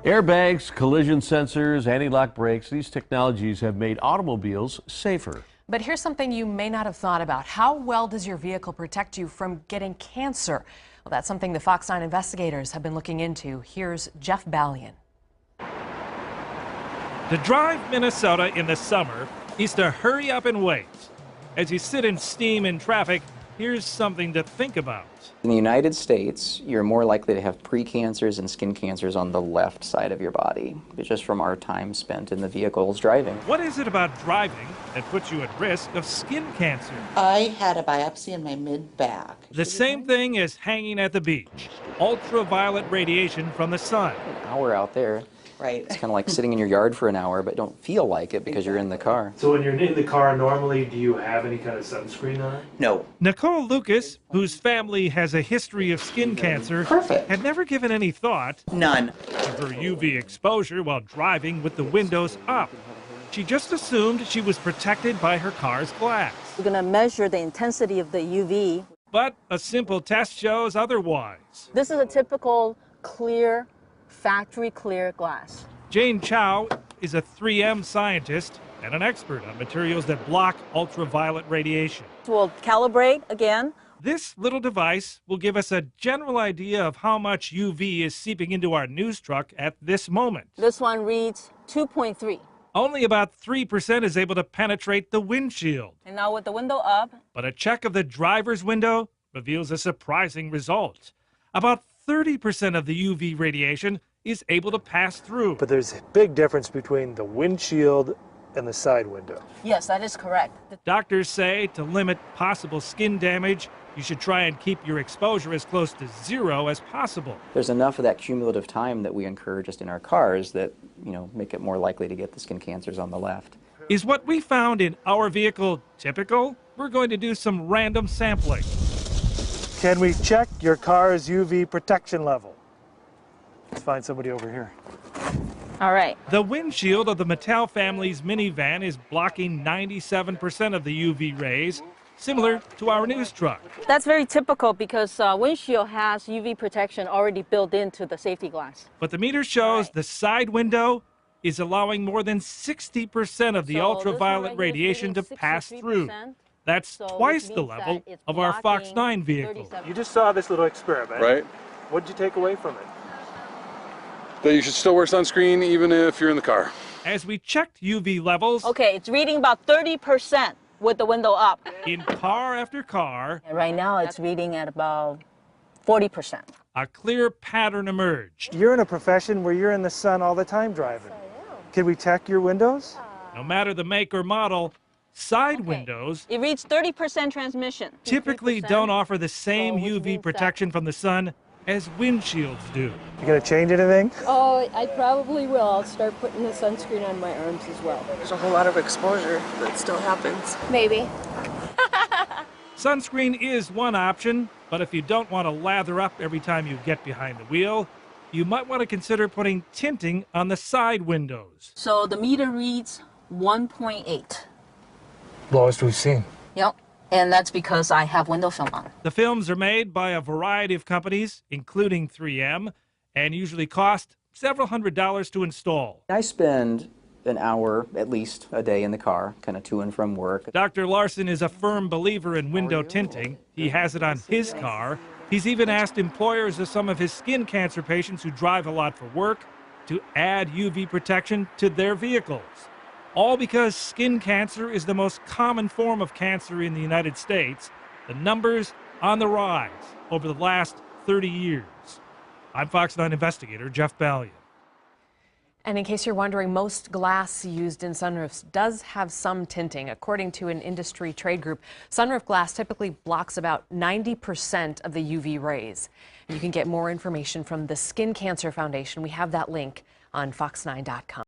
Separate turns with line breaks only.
Airbags, collision sensors, anti-lock brakes, these technologies have made automobiles safer.
But here's something you may not have thought about. How well does your vehicle protect you from getting cancer? Well, that's something the Fox 9 investigators have been looking into. Here's Jeff Ballion.
To drive Minnesota in the summer is to hurry up and wait. As you sit and steam in traffic, here's something to think about.
In the United States, you're more likely to have precancers and skin cancers on the left side of your body, just from our time spent in the vehicles driving.
What is it about driving that puts you at risk of skin cancer?
I had a biopsy in my mid-back.
The same thing as hanging at the beach. Ultraviolet radiation from the sun.
An hour out there.
Right.
It's kind of like sitting in your yard for an hour, but don't feel like it because you're in the car.
So when you're in the car, normally, do you have any kind of sunscreen on?
No.
Nicole Lucas, whose family has a history of skin cancer, had never given any thought
None.
to her UV exposure while driving with the windows up. She just assumed she was protected by her car's glass.
We're going to measure the intensity of the UV.
But a simple test shows otherwise.
This is a typical clear, factory clear glass.
Jane Chow is a 3M scientist and an expert on materials that block ultraviolet radiation.
We'll calibrate again.
This little device will give us a general idea of how much UV is seeping into our news truck at this moment.
This one reads 2.3.
Only about 3% is able to penetrate the windshield.
And now with the window up.
But a check of the driver's window reveals a surprising result. About 30% of the UV radiation is able to pass through.
But there's a big difference between the windshield and the side window.
Yes, that is correct.
Doctors say to limit possible skin damage, you should try and keep your exposure as close to zero as possible.
There's enough of that cumulative time that we incur just in our cars that, make it more likely to get the skin cancers on the left.
Is what we found in our vehicle typical? We're going to do some random sampling.
Can we check your car's UV protection level? Let's find somebody over here.
All right.
The windshield of the Mattel family's minivan is blocking 97% of the UV rays, similar to our news truck.
That's very typical because windshield has UV protection already built into the safety glass.
But the meter shows the side window is allowing more than 60% of the ultraviolet radiation to pass through. That's twice the level of our Fox 9 vehicle.
You just saw this little experiment.
Right.
What did you take away from it?
That you should still wear sunscreen even if you're in the car.
As we checked UV levels,
okay, it's reading about 30% with the window up.
In car after car,
And right now it's reading at about 40%.
A clear pattern emerged.
You're in a profession where you're in the sun all the time driving. Can we check your windows?
No matter the make or model, side windows
It reads 30% transmission.
typically don't offer the same UV protection from the sun as windshields do.
You gonna change anything?
Oh, I probably will. I'll start putting the sunscreen on my arms as well.
There's a whole lot of exposure that still happens.
Maybe.
Sunscreen is one option, but if you don't want to lather up every time you get behind the wheel, you might want to consider putting tinting on the side windows.
So the meter reads 1.8.
Lowest we've seen.
Yep. And that's because I have window film on.
The films are made by a variety of companies, including 3M, and usually cost several $100s to install.
I spend an hour at least a day in the car, kind of to and from work.
Dr. Larson is a firm believer in window tinting. He has it on his car. He's even asked employers of some of his skin cancer patients who drive a lot for work to add UV protection to their vehicles. All because skin cancer is the most common form of cancer in the United States. The numbers on the rise over the last 30 years. I'm Fox 9 investigator Jeff Ballion.
And in case you're wondering, most glass used in sunroofs does have some tinting. According to an industry trade group, sunroof glass typically blocks about 90% of the UV rays. And you can get more information from the Skin Cancer Foundation. We have that link on fox9.com.